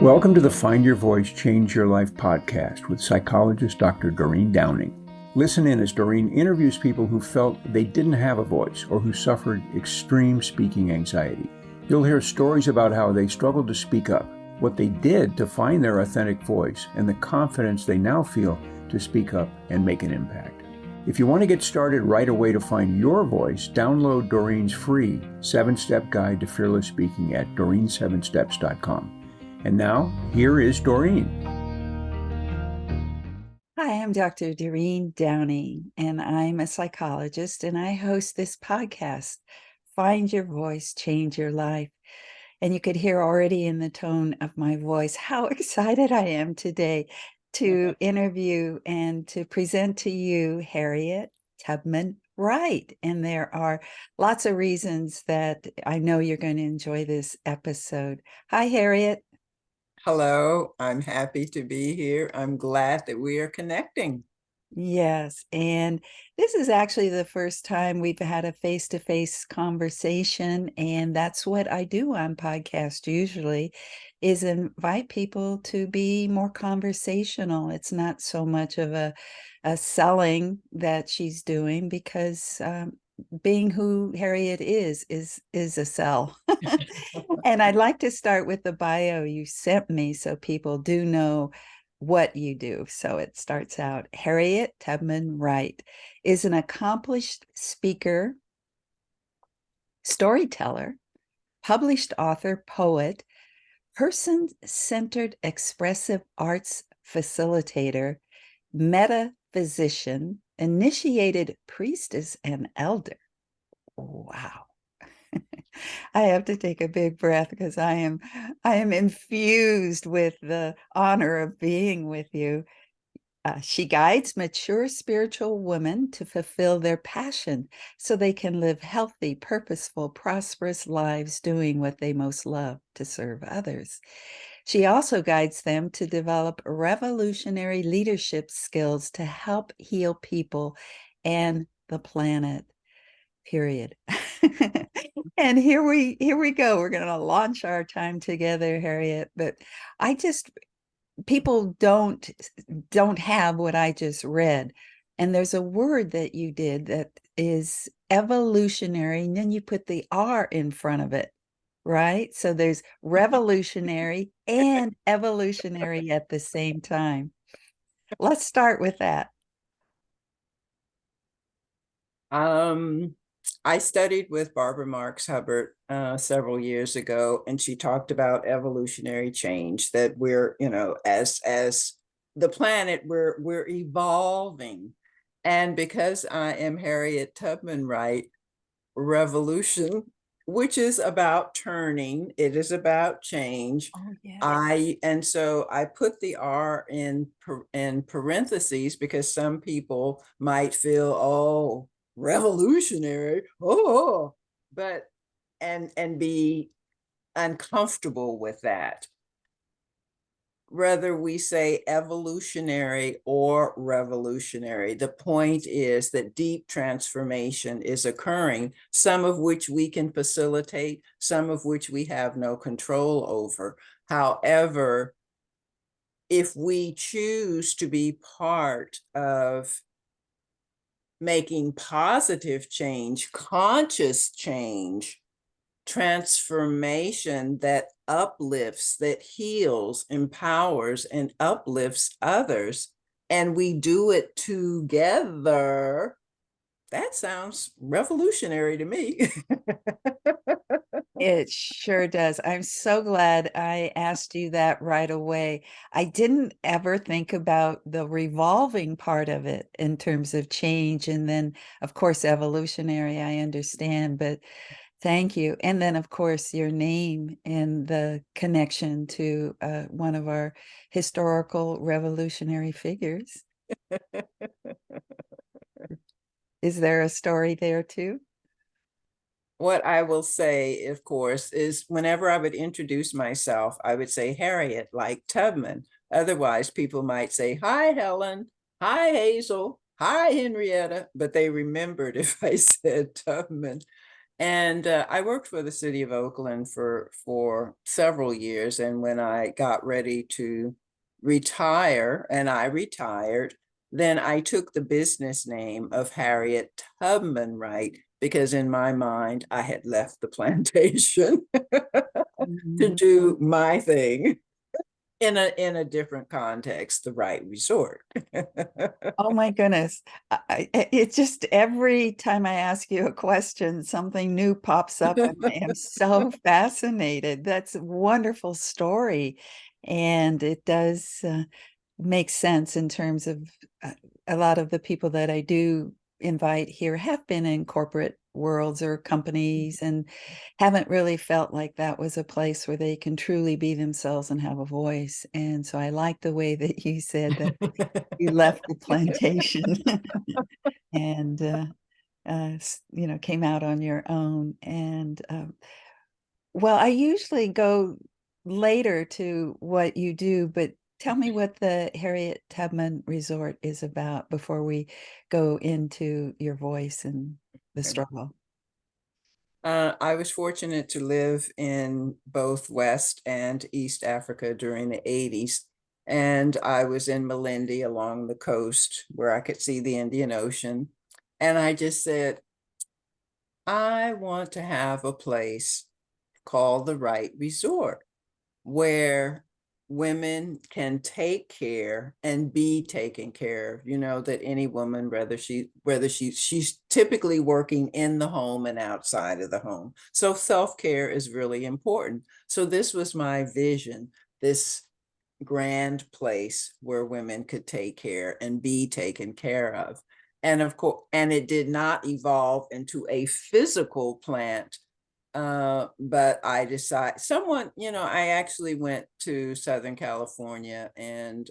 Welcome to the Find Your Voice, Change Your Life podcast with psychologist Dr. Doreen Downing. Listen in as Doreen interviews people who felt they didn't have a voice or who suffered extreme speaking anxiety. You'll hear stories about how they struggled to speak up, what they did to find their authentic voice, and the confidence they now feel to speak up and make an impact. If you want to get started right away to find your voice, download Doreen's free 7-step guide to fearless speaking at doreen7steps.com. And now, here is Doreen. Hi, I'm Dr. Doreen Downing, and I'm a psychologist, and I host this podcast, Find Your Voice, Change Your Life. And you could hear already in the tone of my voice how excited I am today to interview and to present to you Harriet Tubman Wright. And there are lots of reasons that I know you're going to enjoy this episode. Hi, Harriet. Hello, I'm happy to be here. I'm glad that we are connecting. Yes, and this is actually the first time we've had a face-to-face conversation, and that's what I do on podcast usually, is invite people to be more conversational. It's not so much of a selling that she's doing because being who Harriet is a sell. And I'd like to start with the bio you sent me so people do know what you do. So it starts out, Harriet Tubman Wright is an accomplished speaker, storyteller, published author, poet, person-centered expressive arts facilitator, metaphysician, initiated priestess, and elder. Wow. I have to take a big breath because I am infused with the honor of being with you. She guides mature spiritual women to fulfill their passion so they can live healthy, purposeful, prosperous lives doing what they most love, to serve others. She also guides them to develop revolutionary leadership skills to help heal people and the planet. Period. And here we go. We're going to launch our time together, Harriet. But people don't have what I just read. And there's a word that you did that is evolutionary, and then you put the R in front of it, right? So there's revolutionary and evolutionary at the same time. Let's start with that. I studied with Barbara Marx Hubbard several years ago, and she talked about evolutionary change, that we're, as the planet, we're evolving. And because I am Harriet Tubman Wright, revolution, which is about turning, it is about change. Oh, yeah. So I put the R in parentheses because some people might feel, oh, revolutionary, but and be uncomfortable with that. Whether we say evolutionary or revolutionary, the point is that deep transformation is occurring, some of which we can facilitate, some of which we have no control over. However, if we choose to be part of making positive change, conscious change, transformation that uplifts, that heals, empowers, and uplifts others, and we do it together, that sounds revolutionary to me. It sure does. I'm so glad I asked you that right away. I didn't ever think about the revolving part of it in terms of change. And then, of course, evolutionary, I understand, but thank you. And then, of course, your name and the connection to one of our historical revolutionary figures. Is there a story there too? What I will say, of course, is whenever I would introduce myself, I would say Harriet, like Tubman. Otherwise, people might say, hi, Helen. Hi, Hazel. Hi, Henrietta. But they remembered if I said Tubman. And I worked for the city of Oakland for several years. And when I got ready to retire, and I retired, then I took the business name of Harriet Tubman Wright, because in my mind, I had left the plantation to Mhm. do my thing in a different context, the right resort. Oh my goodness. It's just every time I ask you a question, something new pops up, and I am so fascinated. That's a wonderful story. And it does make sense in terms of uh, a lot of the people that I do invite here have been in corporate worlds or companies and haven't really felt like that was a place where they can truly be themselves and have a voice. And so I like the way that you said that you left the plantation and came out on your own. And well, I usually go later to what you do, but tell me what the Harriet Tubman Resort is about before we go into your voice and the struggle. I was fortunate to live in both West and East Africa during the 80s. And I was in Malindi along the coast where I could see the Indian Ocean. And I just said, I want to have a place called the Right Resort where women can take care and be taken care of, that any woman, whether she's typically working in the home and outside of the home. So self-care is really important. So this was my vision, this grand place where women could take care and be taken care of. And of course, and it did not evolve into a physical plant. But I decided I actually went to Southern California, and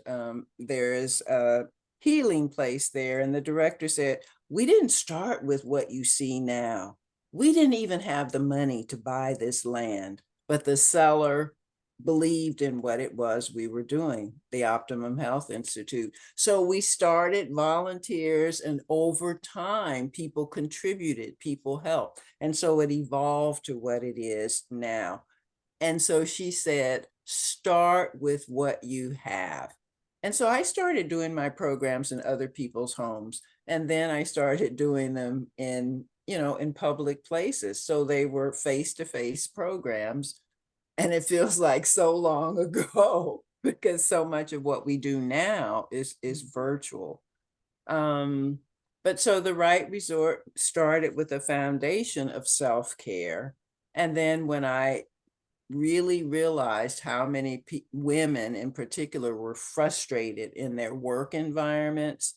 there is a healing place there. And the director said, we didn't start with what you see now. We didn't even have the money to buy this land, but the seller believed in what it was we were doing, the Optimum Health Institute. So we started volunteers, and over time, people contributed, people helped. And so it evolved to what it is now. And so she said, start with what you have. And so I started doing my programs in other people's homes. And then I started doing them in public places. So they were face-to-face programs. And it feels like so long ago because so much of what we do now is virtual. Um, but so the Right Resort started with a foundation of self-care. And then when I really realized how many women in particular were frustrated in their work environments,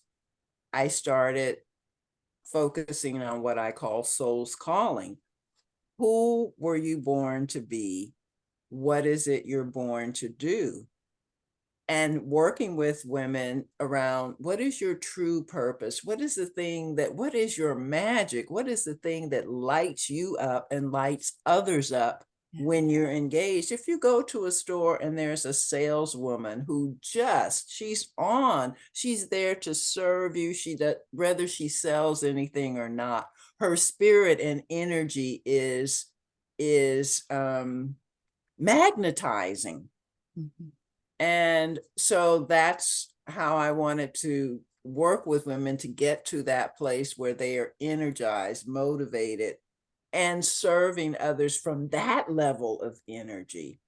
I started focusing on what I call soul's calling. Who were you born to be? What is it you're born to do? And working with women around what is your true purpose? What is what is your magic? What is the thing that lights you up and lights others up when you're engaged? If you go to a store and there's a saleswoman who she's there to serve you. Whether she sells anything or not, her spirit and energy is magnetizing. Mhm. And so that's how I wanted to work with women to get to that place where they are energized, motivated, and serving others from that level of energy.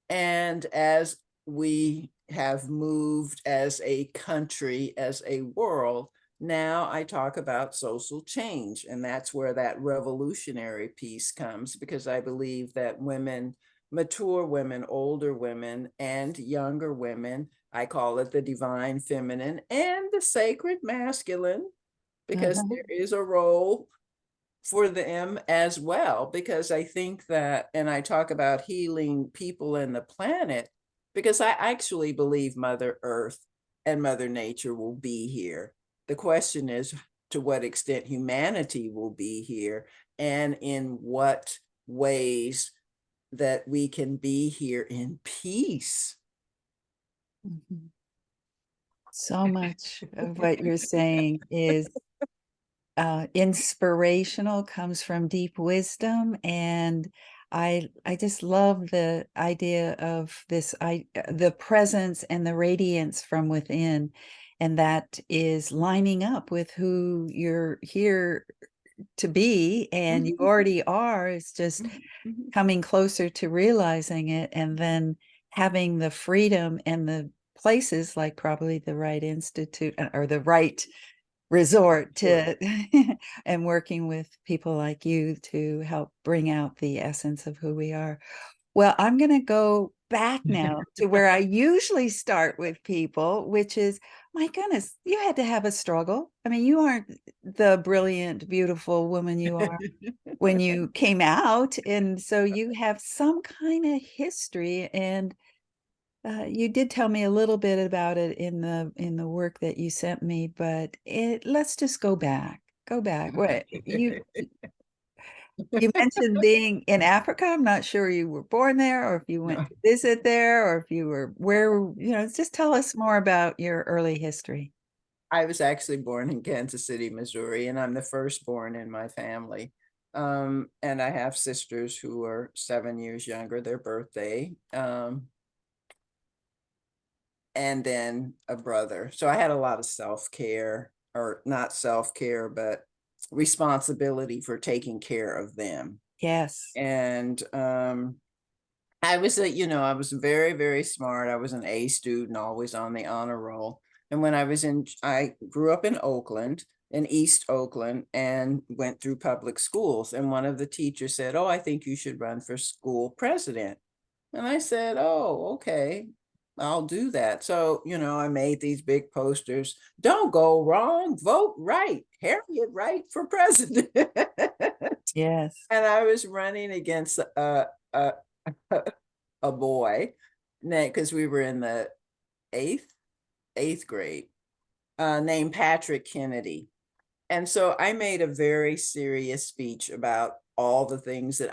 And as we have moved as a country, as a world, now I talk about social change. And that's where that revolutionary piece comes, because I believe that women, mature women, older women, and younger women, I call it the divine feminine and the sacred masculine, because Uh-huh. there is a role for them as well. Because I think that, and I talk about healing people and the planet, because I actually believe Mother Earth and Mother Nature will be here. The question is to what extent humanity will be here, and in what ways that we can be here in peace. Mhm. So much of what you're saying is inspirational, comes from deep wisdom, and I just love the idea of the presence and the radiance from within, and that is lining up with who you're here to be, and you already are. It's just coming closer to realizing it, and then having the freedom and the places, like probably the right institute or the right resort to and working with people like you to help bring out the essence of who we are. Well, I'm going to go back now to where I usually start with people, which is, my goodness, you had to have a struggle. I mean, you aren't the brilliant, beautiful woman you are when you came out. And so you have some kind of history, and you did tell me a little bit about it in the work that you sent me, but let's just go back. Go back. What you mentioned being in Africa. I'm not sure you were born there, or if you went to visit there, or if you were where, just tell us more about your early history. I was actually born in Kansas City, Missouri, and I'm the firstborn in my family. And I have sisters who are 7 years younger, their birthday. And then a brother. So I had a lot of self-care, or not self-care, but responsibility for taking care of them. Yes. And I was I was very, very smart. I was an A student, always on the honor roll. And when I grew up in Oakland, in East Oakland, and went through public schools. And one of the teachers said, "Oh, I think you should run for school president." And I said, "Oh, okay, I'll do that." So, I made these big posters. "Don't go wrong, vote right, Harriet Wright for president." Yes. And I was running against a a boy, because we were in the eighth grade, named Patrick Kennedy. And so I made a very serious speech about all the things that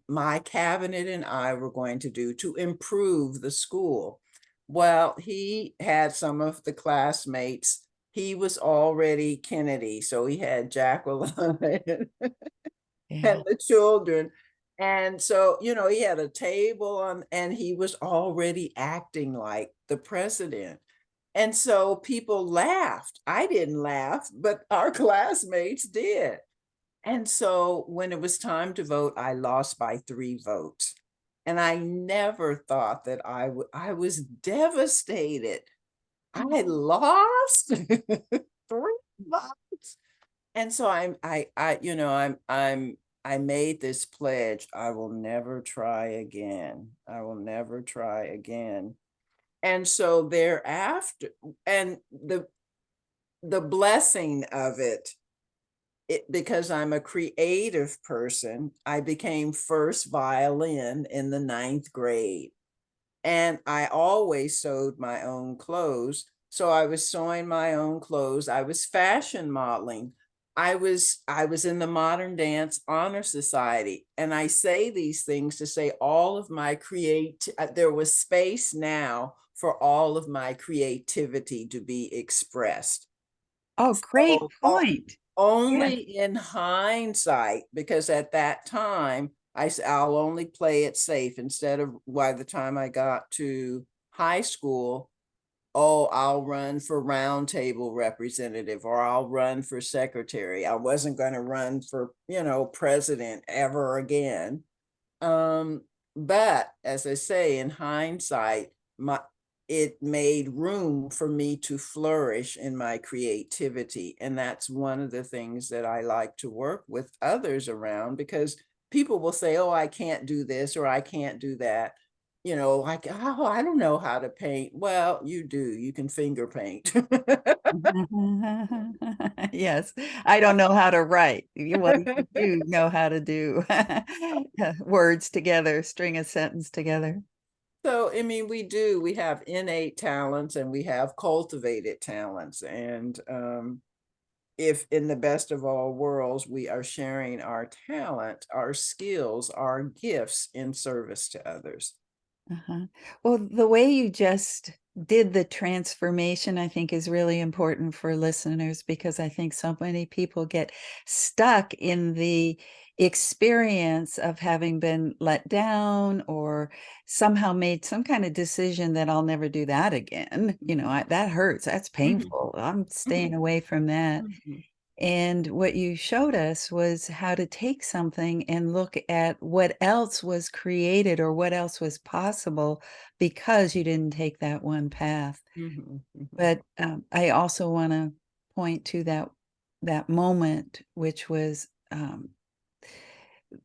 my cabinet and I were going to do to improve the school. Well, he had some of the classmates. He was already Kennedy, so he had Jacqueline and the children. And so, he had a table and he was already acting like the president. And so people laughed. I didn't laugh, but our classmates did. And so when it was time to vote, I lost by 3 votes. And I never thought that I was devastated. I lost 3 votes. And so I made this pledge. I will never try again. I will never try again. And so thereafter, and the blessing of it, because I'm a creative person, I became first violin in the 9th grade. And I always sewed my own clothes. So I was sewing my own clothes. I was fashion modeling. I was in the Modern Dance Honor Society. And I say these things to say all of my there was space now for all of my creativity to be expressed. Oh, great So, point. only Yes. in hindsight, because at that time, I'll only play it safe, instead of by the time I got to high school, "Oh, I'll run for roundtable representative, or I'll run for secretary." I wasn't going to run for, president ever again. But as I say, in hindsight, it made room for me to flourish in my creativity. And that's one of the things that I like to work with others around, because people will say, "Oh, I can't do this," or "I can't do that." Like, "Oh, I don't know how to paint." Well, you do. You can finger paint. Yes, I don't know how to write. What you do know how to do words together, string a sentence together. So, I mean, we have innate talents and we have cultivated talents. And if in the best of all worlds, we are sharing our talent, our skills, our gifts in service to others. Uh-huh. Well, the way you just did the transformation, I think, is really important for listeners, because I think so many people get stuck in the experience of having been let down or somehow made some kind of decision that I'll never do that again. That hurts. That's Mhm, painful. I'm staying mhm, away from that. mhm, And what you showed us was how to take something and look at what else was created or what else was possible because you didn't take that one path. mhm, mhm. But I also want to point to that moment, which was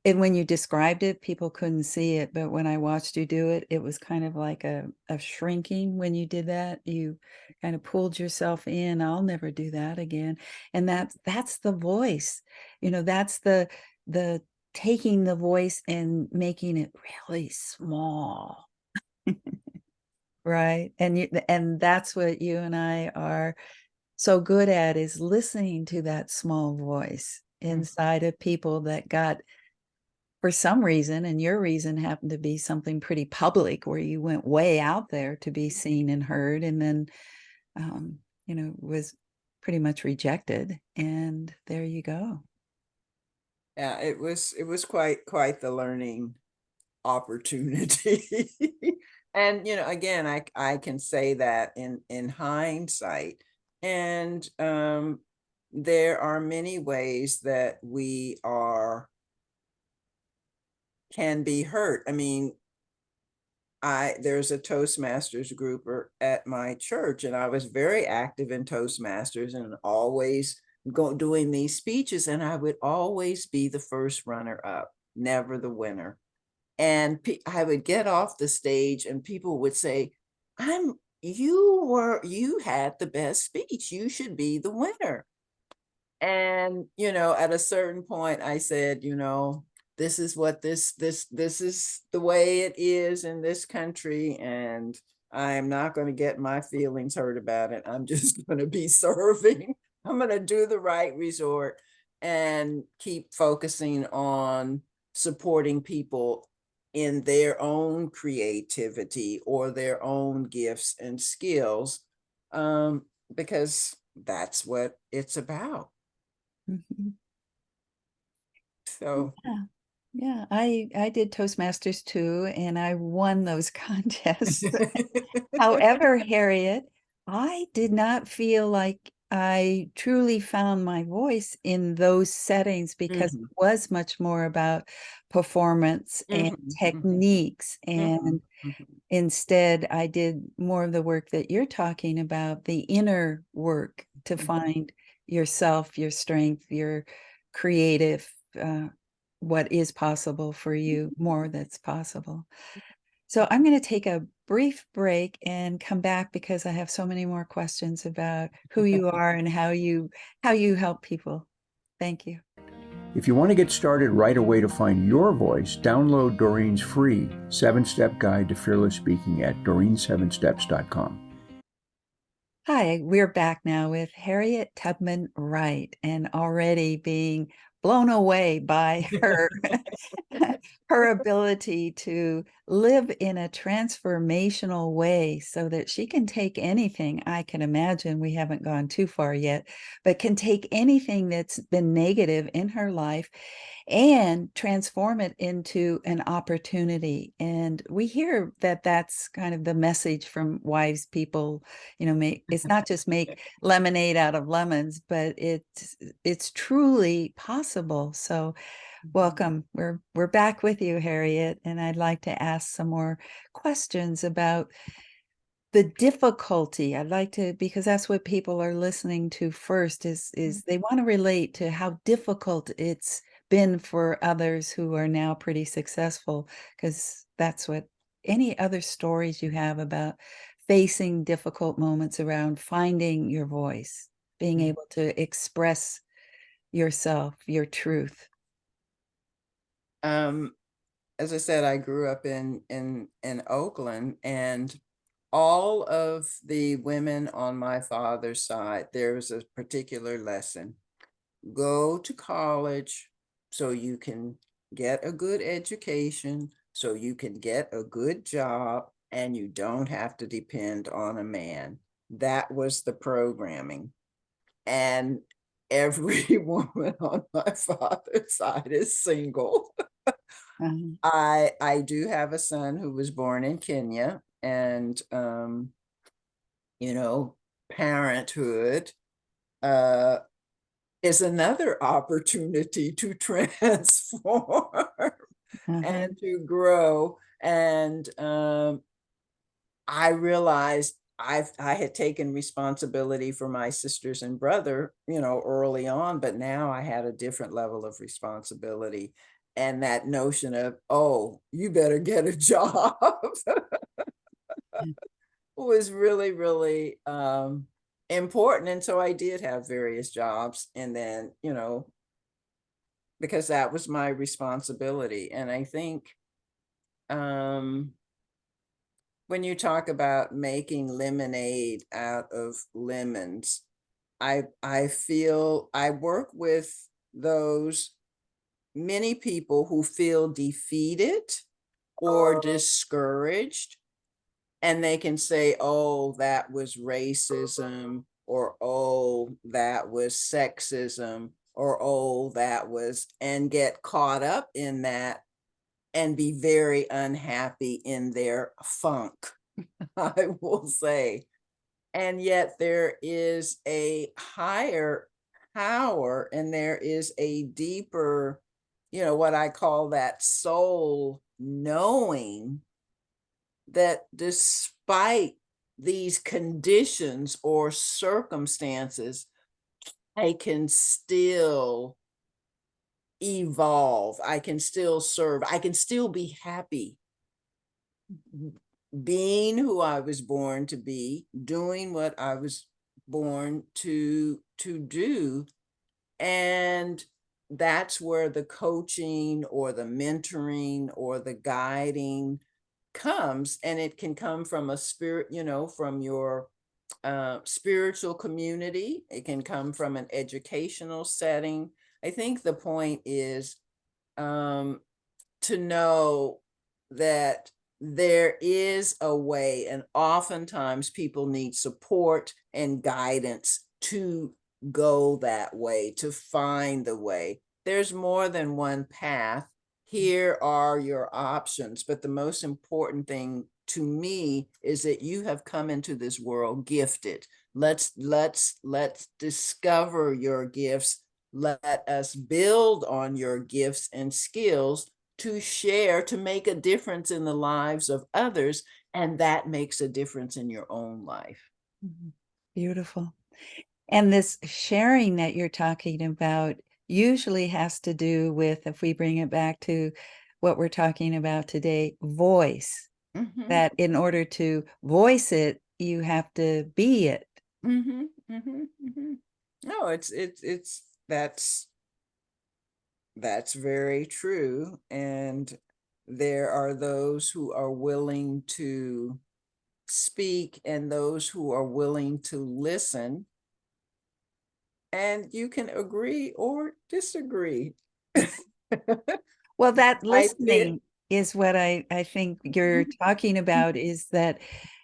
and when you described it, people couldn't see it, but when I watched you do it, it was kind of like a shrinking when you did that. You kind of pulled yourself in. I'll never do that again. And that's the voice. That's the taking the voice and making it really small. Right. And that's what you and I are so good at, is listening to that small voice Mm. inside of people that got, for some reason, and your reason happened to be something pretty public where you went way out there to be seen and heard, and then was pretty much rejected, and there you go. Yeah, it was quite the learning opportunity. And again, I can say that in hindsight. And there are many ways that we can be hurt. I mean, there's a Toastmasters group at my church, and I was very active in Toastmasters and always doing these speeches, and I would always be the first runner up, never the winner. And I would get off the stage and people would say, you had the best speech. You should be the winner. And, at a certain point I said, this is what this is the way it is in this country. And I am not going to get my feelings hurt about it. I'm just going to be serving. I'm going to do the right resort and keep focusing on supporting people in their own creativity or their own gifts and skills, because that's what it's about. Mhm. So Yeah. Yeah, I did Toastmasters too, and I won those contests. However, Harriet, I did not feel like I truly found my voice in those settings, because it Mhm, was much more about performance and mhm, mhm, techniques. mhm, And mhm, instead, I did more of the work that you're talking about, the inner work to mhm. find yourself, your strength, your creative, uh, what is possible for you, more that's possible. So I'm going to take a brief break and come back, because I have so many more questions about who you are and how you help people. Thank you. If you want to get started right away to find your voice, download Doreen's free 7-Step Guide to Fearless Speaking at doreen7steps.com. Hi, we're back now with Harriet Tubman Wright, and already being blown away by her ability to live in a transformational way so that she can take anything. I can imagine, we haven't gone too far yet, but can take anything that's been negative in her life and transform it into an opportunity. And we hear that that's kind of the message from wise people. It's not just make lemonade out of lemons, but it's truly possible. So welcome. We're back with you, Harriet, and I'd like to ask some more questions about the difficulty. I'd like to, because that's what people are listening to first, is they want to relate to how difficult it's been for others who are now pretty successful, because that's what, any other stories you have about facing difficult moments around finding your voice, being able to express yourself, your truth. Um, as I said, I grew up in Oakland, and all of the women on my father's side, there was a particular lesson: go to college so you can get a good education, so you can get a good job and you don't have to depend on a man. That was the programming. And every woman on my father's side is single. Um, I do have a son who was born in Kenya, and you know, parenthood uh is another opportunity to transform uh-huh. and to grow. And I realized I had taken responsibility for my sisters and brother, you know, early on, but now I had a different level of responsibility. And that notion of, oh, you better get a job was really, really important. And so I did have various jobs. And then, you know, because that was my responsibility. And I think um when you talk about making lemonade out of lemons, I feel I work with those many people who feel defeated or discouraged, and they can say, oh, that was racism, or oh, that was sexism, or oh, that was, and get caught up in that and be very unhappy in their funk, I will say. And yet there is a higher power, and there is a deeper, you know, what I call that soul knowing that despite these conditions or circumstances, I can still evolve, I can still serve, I can still be happy being who I was born to be, doing what I was born to do. And that's where the coaching or the mentoring or the guiding comes. And it can come from a spirit, you know, from your spiritual community. It can come from an educational setting. I think the point is um, to know that there is a way, and oftentimes people need support and guidance to go that way, to find the way. There's more than one path. Here are your options, but the most important thing to me is that you have come into this world gifted. Let's discover your gifts. Let us build on your gifts and skills to share, to make a difference in the lives of others. And that makes a difference in your own life. Mhm. Beautiful. And this sharing that you're talking about usually has to do with, if we bring it back to what we're talking about today, voice. Mm-hmm, That in order to voice it, you have to be it. mm-hmm, mm-hmm, mm-hmm. No, it's that's very true. And there are those who are willing to speak and those who are willing to listen. And you can agree or disagree. Well, that I did. listening is what I think you're talking about, is that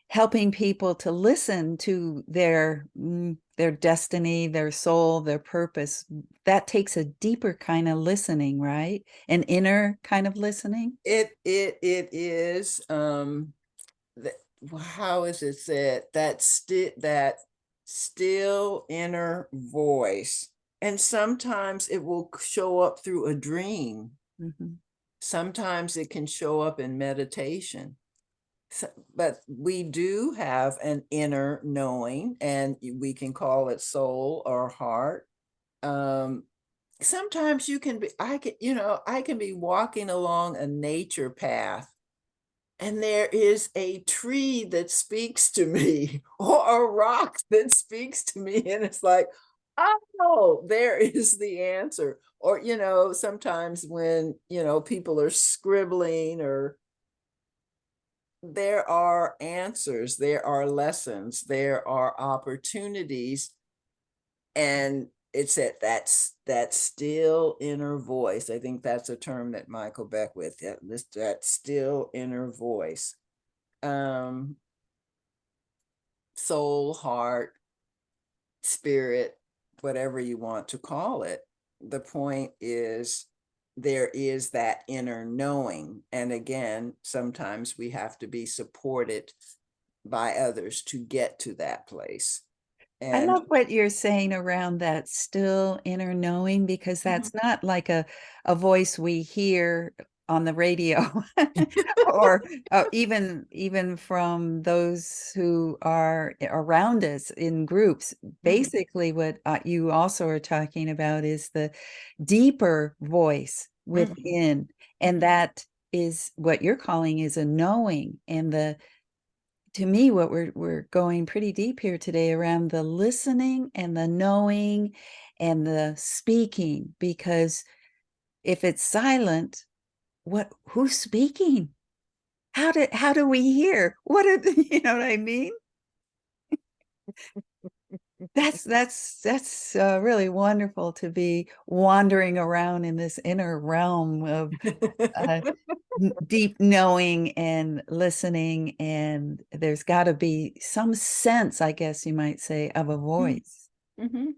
helping people to listen to their destiny, their soul, their purpose. That takes a deeper kind of listening, right? An inner kind of listening. It is how is it said, that still inner voice, and sometimes it will show up through a dream, Mhm. sometimes it can show up in meditation. But we do have an inner knowing, and we can call it soul or heart. um Sometimes you can be, I can, you know, I can be walking along a nature path, and there is a tree that speaks to me or a rock that speaks to me, and it's like, oh, there is the answer. Or, you know, sometimes when, you know, people are scribbling, or there are answers, there are lessons, there are opportunities. And it's that still inner voice. I think that's a term that Michael Beckwith, that still inner voice. Soul, heart, spirit, whatever you want to call it. The point is, there is that inner knowing. And again, sometimes we have to be supported by others to get to that place. I And love what you're saying around that still inner knowing, because that's not like a voice we hear on the radio or even from those who are around us in groups. Basically, what you also are talking about is the deeper voice within, and that is what you're calling is a knowing. And the to me, what we're going pretty deep here today around the listening and the knowing and the speaking, because if it's silent, who's speaking? How do we hear? What are the, you know what I mean? That's really wonderful to be wandering around in this inner realm of uh, deep knowing and listening, and there's got to be some sense, I guess you might say, of a voice. And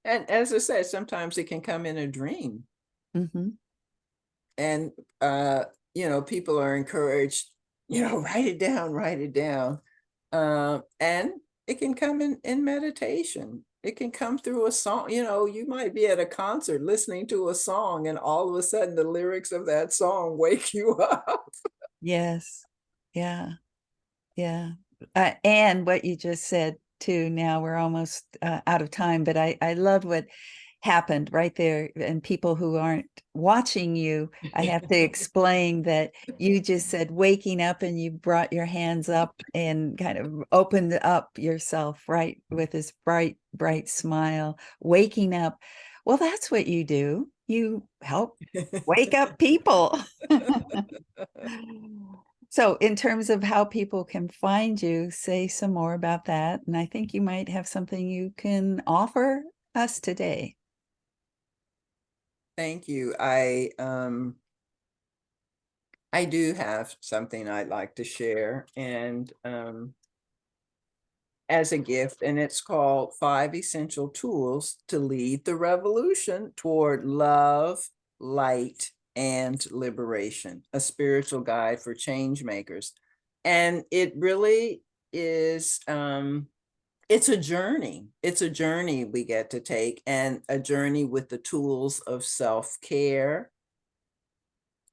as I said, sometimes it can come in a dream. And people are encouraged, write it down. And it can come in meditation. It can come through a song. You might be at a concert listening to a song, and all of a sudden the lyrics of that song wake you up. Yes. Yeah. Yeah. And what you just said too, now we're almost out of time, but I loved what happened right there. And people who aren't watching you, I have to explain that you just said waking up, and you brought your hands up and kind of opened up yourself, right, with this bright, bright smile, waking up. Well, that's what you do. You help wake up people. So in terms of how people can find you, say some more about that. And I think you might have something you can offer us today. Thank you. I do have something I'd like to share, and as a gift, and it's called 5 Essential Tools to Lead the Revolution Toward Love, Light, and Liberation, a spiritual guide for change makers. And it really is, it's a journey. It's a journey we get to take, and a journey with the tools of self-care,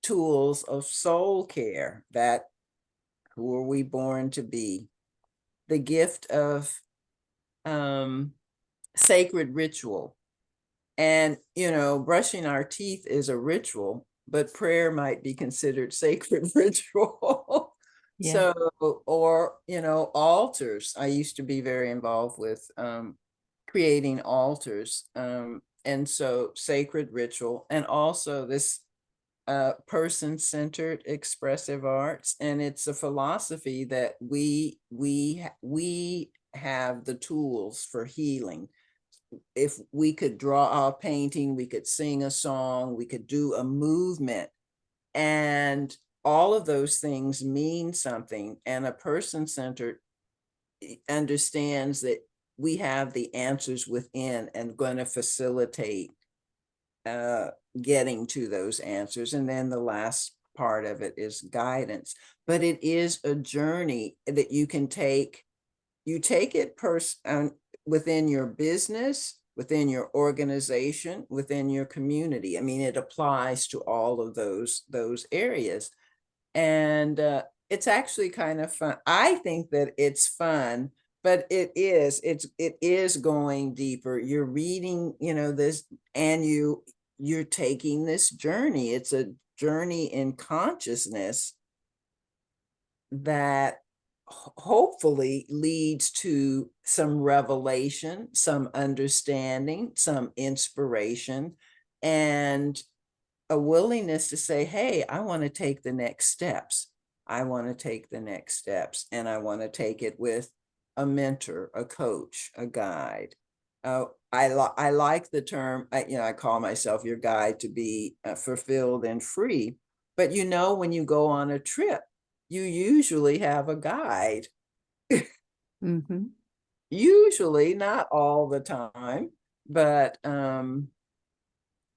tools of soul care, that who are we born to be, the gift of sacred ritual. And, brushing our teeth is a ritual, but prayer might be considered sacred ritual. Yeah. So, or, altars. I used to be very involved with creating altars. And so sacred ritual, and also this person-centered expressive arts. And it's a philosophy that we have the tools for healing. If we could draw a painting, we could sing a song, we could do a movement, and all of those things mean something. And a person-centered understands that we have the answers within, and going to facilitate getting to those answers. And then the last part of it is guidance. But it is a journey that you can take. You take it within your business, within your organization, within your community. I mean, it applies to all of those areas. And it's actually kind of fun. I think that it's fun, but it is going deeper. You're reading, this, and you're taking this journey. It's a journey in consciousness that hopefully leads to some revelation, some understanding, some inspiration, and a willingness to say, hey, I want to take the next steps. I want to take the next steps, and I want to take it with a mentor, a coach, a guide. I like the term, I call myself your guide to be fulfilled and free. But when you go on a trip, you usually have a guide. Mm-hmm. Usually, not all the time, but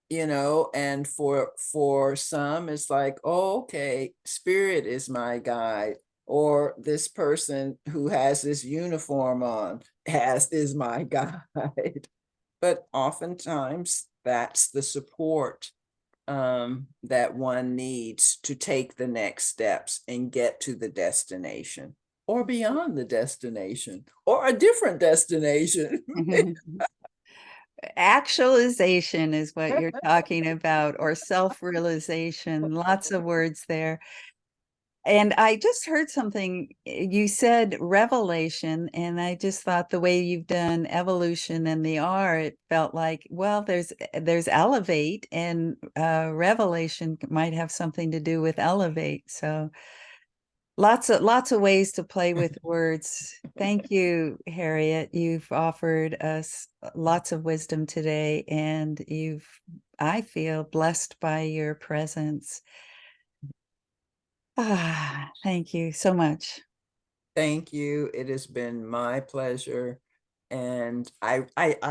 and for some, it's like, oh, okay, spirit is my guide, or this person who has this uniform on is my guide. But oftentimes that's the support that one needs to take the next steps and get to the destination, or beyond the destination, or a different destination. Actualization is what you're talking about, or self-realization. Lots of words there. And I just heard something, you said revelation, and I just thought the way you've done evolution and the R, it felt like, well, there's elevate, and revelation might have something to do with elevate. So lots of ways to play with words. Thank you, Harriet. You've offered us lots of wisdom today, and I feel blessed by your presence. Thank you so much. Thank you. It has been my pleasure. And I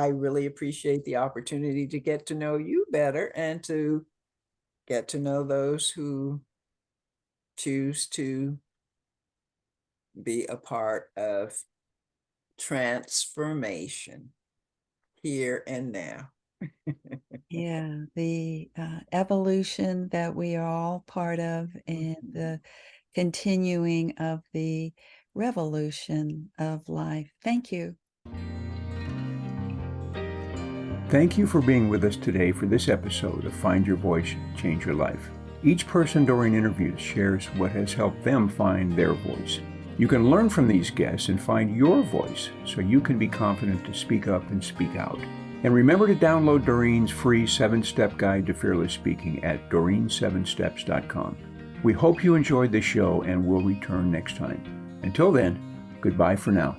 really appreciate the opportunity to get to know you better and to get to know those who choose to be a part of transformation here and now. Yeah, the evolution that we are all part of, and the continuing of the revolution of life. Thank you. Thank you for being with us today for this episode of Find Your Voice, Change Your Life. Each person during interviews shares what has helped them find their voice. You can learn from these guests and find your voice so you can be confident to speak up and speak out. And remember to download Doreen's free 7-step guide to fearless speaking at doreen7steps.com. We hope you enjoyed the show and will return next time. Until then, goodbye for now.